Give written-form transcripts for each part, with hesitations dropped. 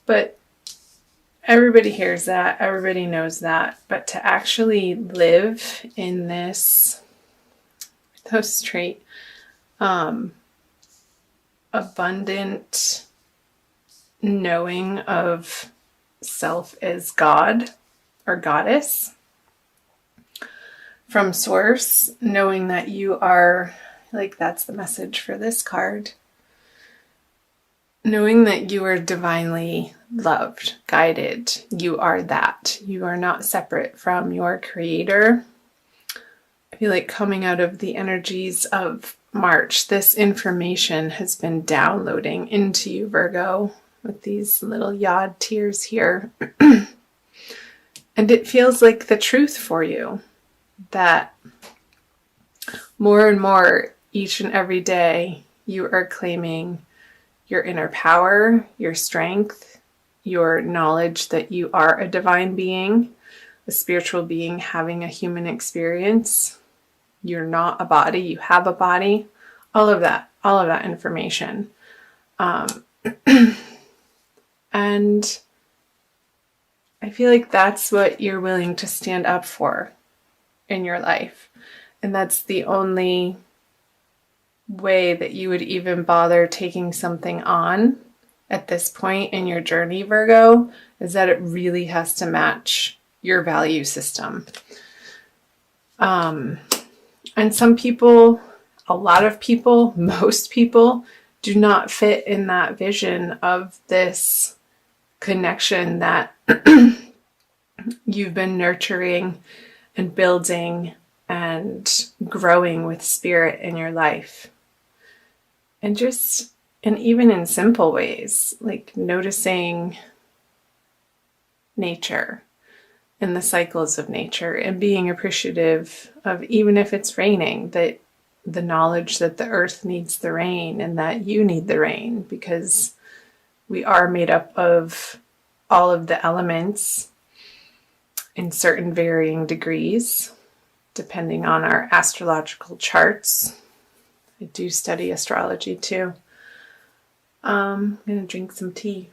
But everybody hears that, everybody knows that, but to actually live in this trait, abundant knowing of self as God or goddess from source, knowing that you are, like, that's the message for this card, knowing that you are divinely loved, guided. You are that. You are not separate from your creator. I feel like coming out of the energies of March, this information has been downloading into you, Virgo, with these little yod tears here. And it feels like the truth for you, that more and more each and every day you are claiming your inner power, your strength, your knowledge that you are a divine being, a spiritual being having a human experience. You're not a body, you have a body. All of that information. And I feel like that's what you're willing to stand up for in your life. And that's the only way that you would even bother taking something on at this point in your journey, Virgo, is that it really has to match your value system. And some people, a lot of people, most people do not fit in that vision of this connection that you've been nurturing and building and growing with spirit in your life. And even in simple ways, like noticing nature and the cycles of nature and being appreciative of, even if it's raining, that the knowledge that the earth needs the rain and that you need the rain, because we are made up of all of the elements in certain varying degrees, depending on our astrological charts. I do study astrology too. I'm going to drink some tea.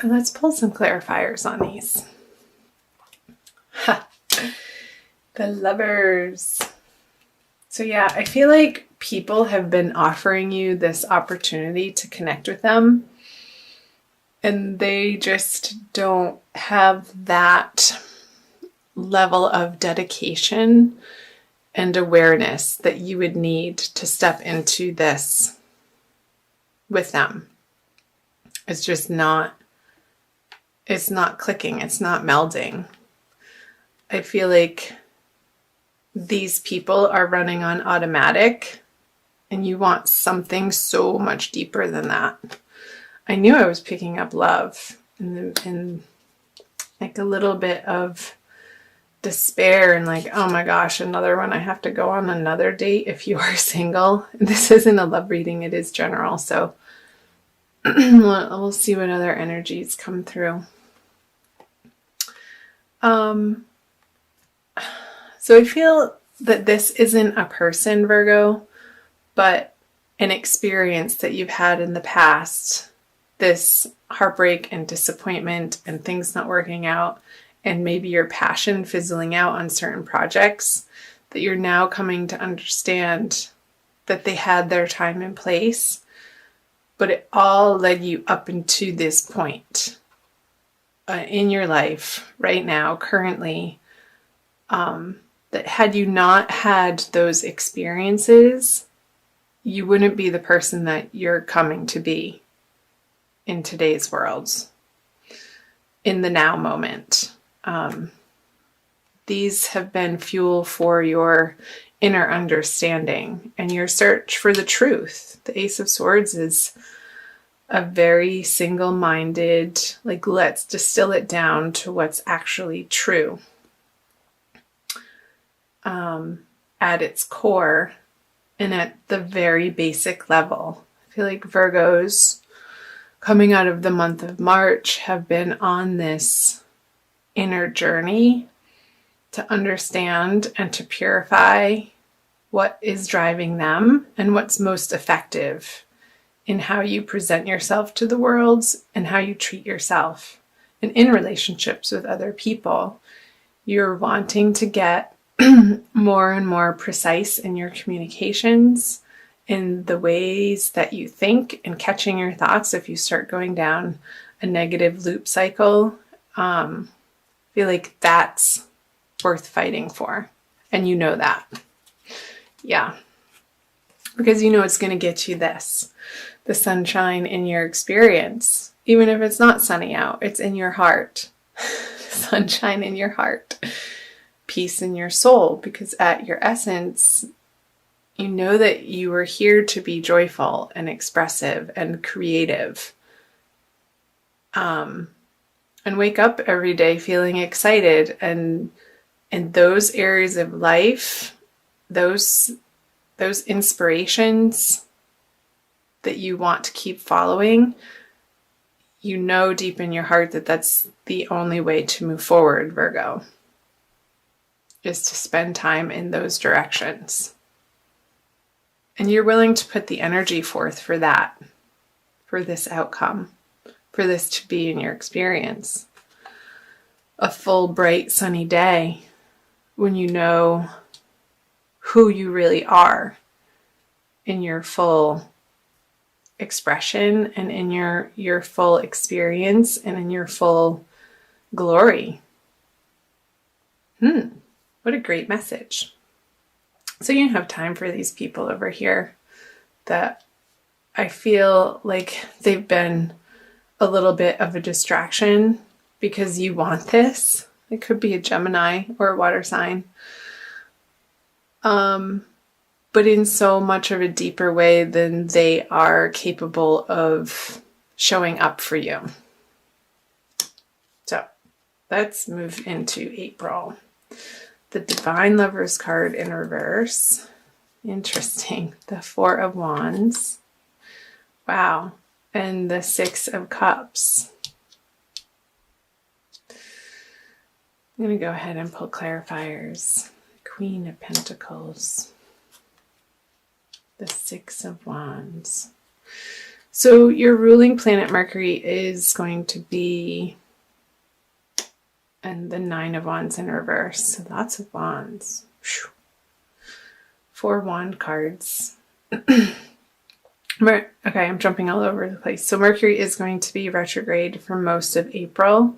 And let's pull some clarifiers on these. The Lovers. So yeah, I feel like people have been offering you this opportunity to connect with them, and they just don't have that level of dedication and awareness that you would need to step into this with them. It's just not, it's not clicking, it's not melding. I feel like these people are running on automatic and you want something so much deeper than that. I knew I was picking up love and like a little bit of despair and like, oh my gosh, another one. I have to go on another date if you are single. This isn't a love reading, it is general. So we'll see what other energies come through. So I feel that this isn't a person, Virgo, but an experience that you've had in the past. This heartbreak and disappointment and things not working out, and maybe your passion fizzling out on certain projects, that you're now coming to understand that they had their time and place, but it all led you up into this point in your life right now, currently, that had you not had those experiences, you wouldn't be the person that you're coming to be in today's world, in the now moment. These have been fuel for your inner understanding and your search for the truth. The Ace of Swords is a very single-minded, like, let's distill it down to what's actually true. At its core and at the very basic level. I feel like Virgos coming out of the month of March have been on this inner journey to understand and to purify what is driving them and what's most effective in how you present yourself to the world and how you treat yourself. And in relationships with other people, you're wanting to get more and more precise in your communications, in the ways that you think, and catching your thoughts if you start going down a negative loop cycle. I feel like that's worth fighting for. And you know that. Yeah. Because you know it's going to get you this. The sunshine in your experience. Even if it's not sunny out, it's in your heart. Sunshine in your heart. Peace in your soul. Because at your essence, you know that you are here to be joyful and expressive and creative. And wake up every day feeling excited. And in those areas of life, those inspirations that you want to keep following, you know deep in your heart that that's the only way to move forward, Virgo, is to spend time in those directions. And you're willing to put the energy forth for that, for this outcome, for this to be in your experience. A full, bright, sunny day when you know who you really are in your full expression and in your full experience and in your full glory. What a great message. So you have time for these people over here that I feel like they've been a little bit of a distraction because you want this. It could be a Gemini or a water sign. But in so much of a deeper way than they are capable of showing up for you. So let's move into April. The Divine Lovers card in reverse. Interesting. The Four of Wands. Wow. And the Six of Cups. I'm going to go ahead and pull clarifiers. Queen of Pentacles. The Six of Wands. So your ruling planet Mercury is going to be, and the Nine of Wands in reverse. So lots of wands. Whew. 4 wand cards. Okay, I'm jumping all over the place. So Mercury is going to be retrograde for most of April.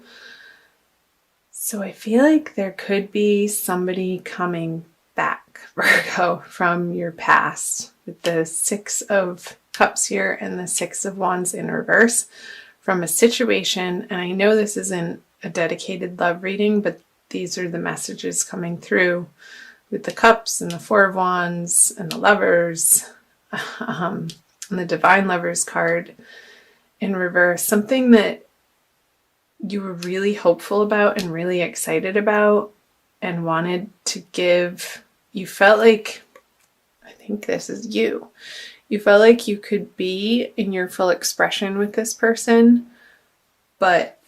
So I feel like there could be somebody coming back, Virgo, from your past with the Six of Cups here and the Six of Wands in reverse from a situation. And I know this isn't a dedicated love reading, but these are the messages coming through with the Cups and the Four of Wands and the Lovers and the Divine Lovers card in reverse. Something that you were really hopeful about and really excited about and wanted to give. You felt like, I think this is you. You felt like you could be in your full expression with this person, but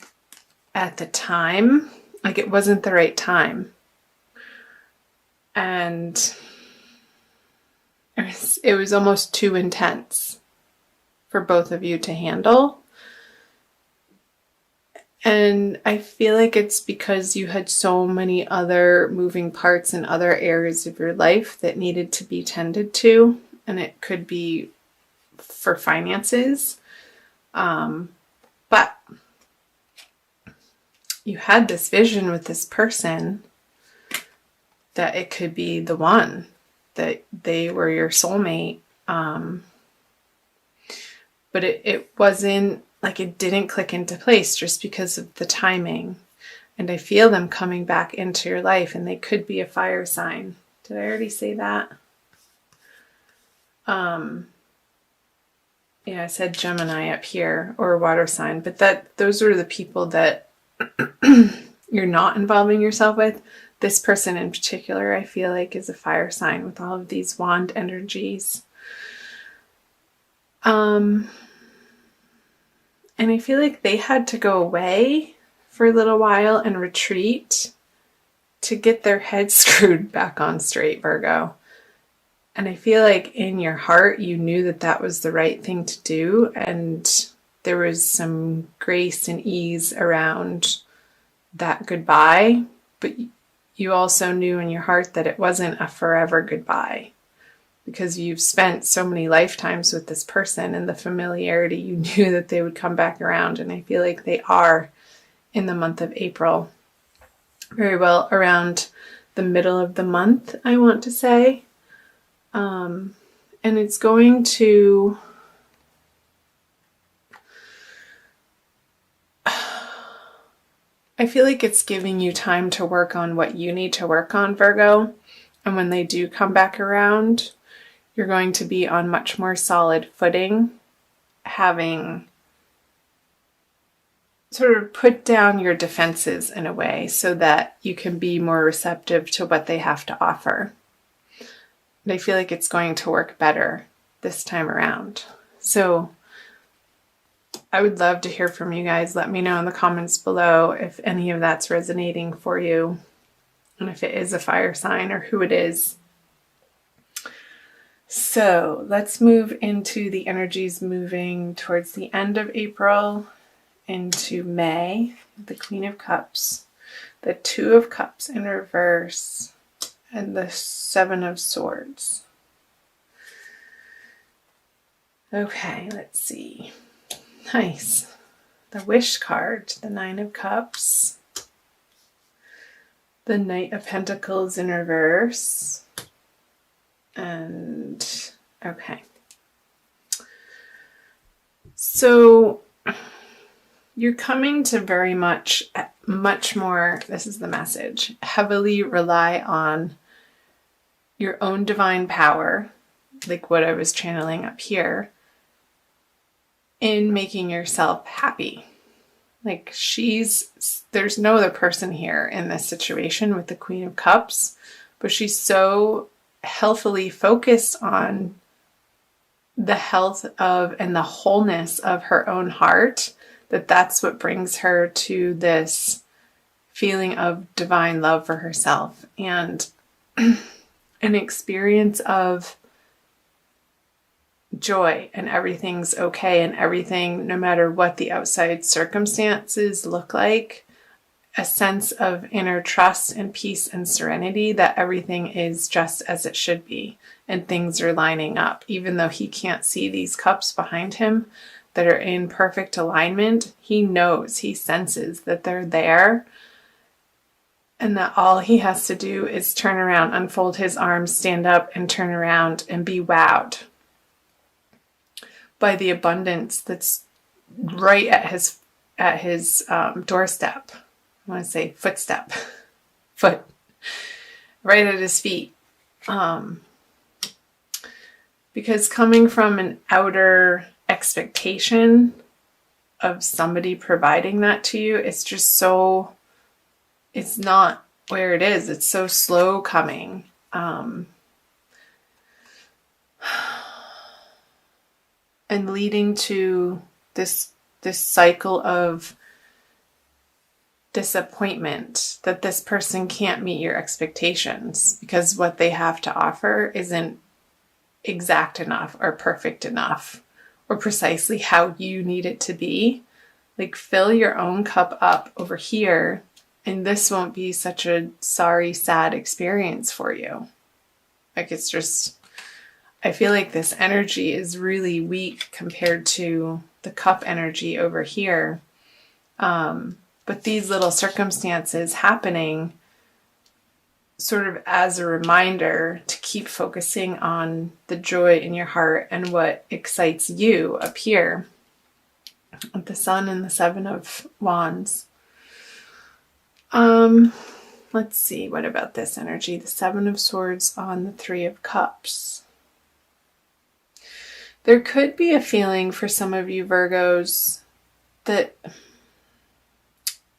at the time, like it wasn't the right time. And it was almost too intense for both of you to handle. And I feel like it's because you had so many other moving parts in other areas of your life that needed to be tended to. And it could be for finances. But you had this vision with this person that it could be the one, that they were your soulmate. But it wasn't, like it didn't click into place just because of the timing. And I feel them coming back into your life, and they could be a fire sign. Did I already say that? Yeah, I said Gemini up here, or a water sign, but those are the people that you're not involving yourself with. This person in particular, I feel like, is a fire sign with all of these wand energies. And I feel like they had to go away for a little while and retreat to get their heads screwed back on straight, Virgo. And I feel like in your heart, you knew that that was the right thing to do. And there was some grace and ease around that goodbye. But you also knew in your heart that it wasn't a forever goodbye, because you've spent so many lifetimes with this person, and the familiarity, you knew that they would come back around. And I feel like they are in the month of April. Very well around the middle of the month, I want to say. And it's going to, I feel like it's giving you time to work on what you need to work on, Virgo. And when they do come back around, you're going to be on much more solid footing, having sort of put down your defenses in a way so that you can be more receptive to what they have to offer. And I feel like it's going to work better this time around. So I would love to hear from you guys. Let me know in the comments below if any of that's resonating for you, and if it is a fire sign or who it is. So let's move into the energies moving towards the end of April into May. The Queen of Cups, the Two of Cups in reverse, and the Seven of Swords. Okay, let's see. Nice. The Wish card, the Nine of Cups, the Knight of Pentacles in reverse, and okay. So you're coming to very much more, this is the message, heavily rely on your own divine power, like what I was channeling up here, in making yourself happy. Like there's no other person here in this situation with the Queen of Cups, but she's so healthily focused on the health of and the wholeness of her own heart, that's what brings her to this feeling of divine love for herself and an experience of joy, and everything's okay, and everything, no matter what the outside circumstances look like, a sense of inner trust and peace and serenity that everything is just as it should be and things are lining up. Even though he can't see these cups behind him that are in perfect alignment, he knows, he senses that they're there, and that all he has to do is turn around, unfold his arms, stand up, and turn around and be wowed by the abundance that's right at his doorstep. I want to say foot, right at his feet. Because coming from an outer expectation of somebody providing that to you, it's just so, it's not where it is. It's so slow coming. And leading to this cycle of disappointment that this person can't meet your expectations because what they have to offer isn't exact enough or perfect enough or precisely how you need it to be. Like, fill your own cup up over here, and this won't be such a sorry, sad experience for you. Like, it's just, I feel like this energy is really weak compared to the cup energy over here. But these little circumstances happening sort of as a reminder to keep focusing on the joy in your heart and what excites you up here with the Sun and the Seven of Wands. Let's see, what about this energy? The Seven of Swords on the Three of Cups. There could be a feeling for some of you Virgos that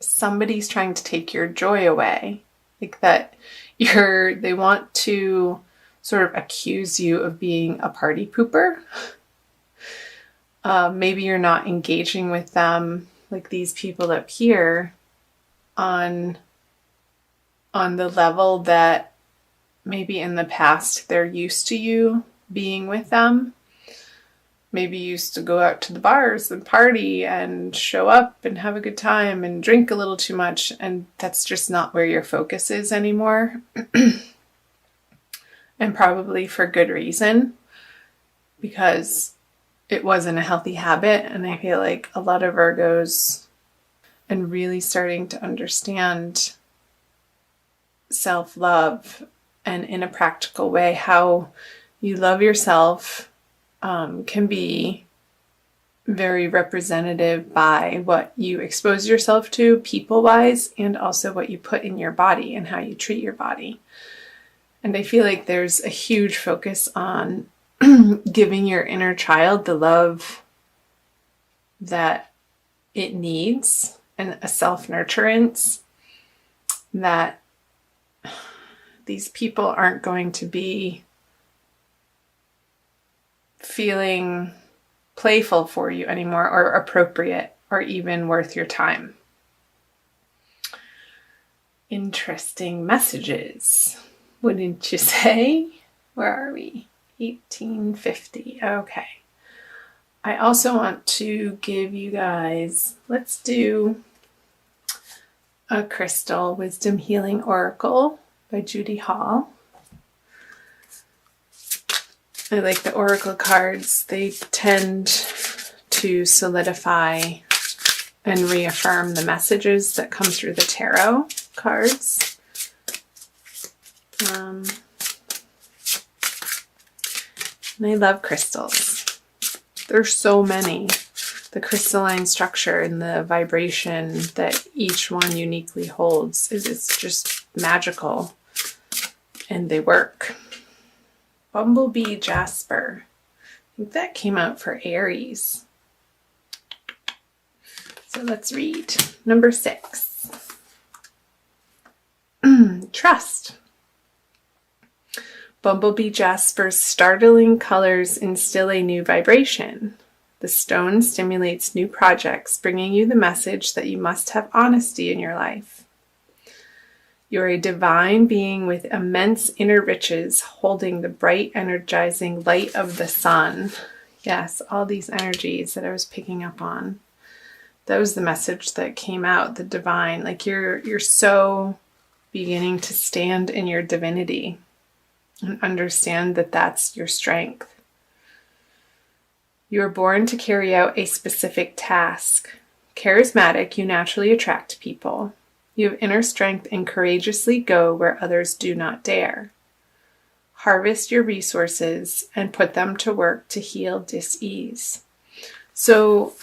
somebody's trying to take your joy away. Like that they want to sort of accuse you of being a party pooper. Maybe you're not engaging with them, like these people up here, on the level that maybe in the past they're used to you being with them. Maybe you used to go out to the bars and party and show up and have a good time and drink a little too much, and that's just not where your focus is anymore. And probably for good reason, because it wasn't a healthy habit. And I feel like a lot of Virgos, and really starting to understand self-love and in a practical way how you love yourself, can be very representative by what you expose yourself to people-wise, and also what you put in your body and how you treat your body. And I feel like there's a huge focus on giving your inner child the love that it needs, and a self-nurturance that these people aren't going to be feeling playful for you anymore, or appropriate, or even worth your time. Interesting messages, wouldn't you say? Where are we? 1850. Okay. I also want to give you guys, let's do a crystal wisdom healing oracle by Judy Hall. I like the oracle cards. They tend to solidify and reaffirm the messages that come through the tarot cards. And I love crystals. There's so many. The crystalline structure and the vibration that each one uniquely holds is just magical, and they work. Bumblebee Jasper. I think that came out for Aries. So let's read. Number 6. Trust. Bumblebee Jasper's startling colors instill a new vibration. The stone stimulates new projects, bringing you the message that you must have honesty in your life. You're a divine being with immense inner riches, holding the bright, energizing light of the sun. Yes, all these energies that I was picking up on. That was the message that came out, the divine. Like you're so beginning to stand in your divinity and understand that that's your strength. You are born to carry out a specific task. Charismatic, you naturally attract people. You have inner strength and courageously go where others do not dare. Harvest your resources and put them to work to heal dis-ease. So,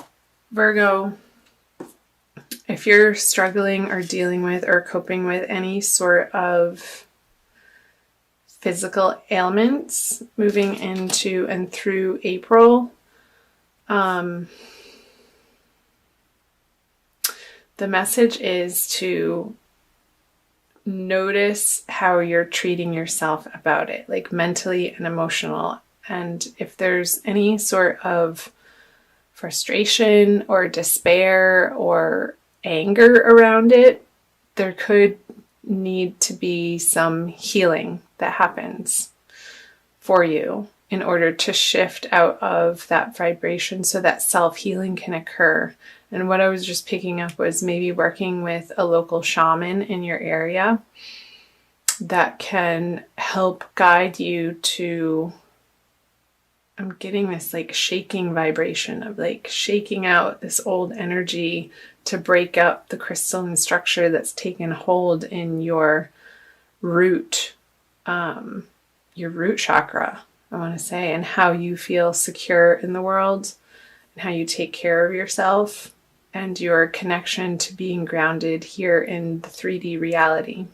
Virgo, if you're struggling or dealing with or coping with any sort of physical ailments moving into and through April, the message is to notice how you're treating yourself about it, like mentally and emotional. And if there's any sort of frustration or despair or anger around it, there could need to be some healing that happens for you in order to shift out of that vibration so that self-healing can occur. And what I was just picking up was maybe working with a local shaman in your area that can help guide you to, I'm getting this like shaking vibration of like shaking out this old energy to break up the crystalline structure that's taken hold in your root chakra, I want to say, and how you feel secure in the world and how you take care of yourself and your connection to being grounded here in the 3D reality.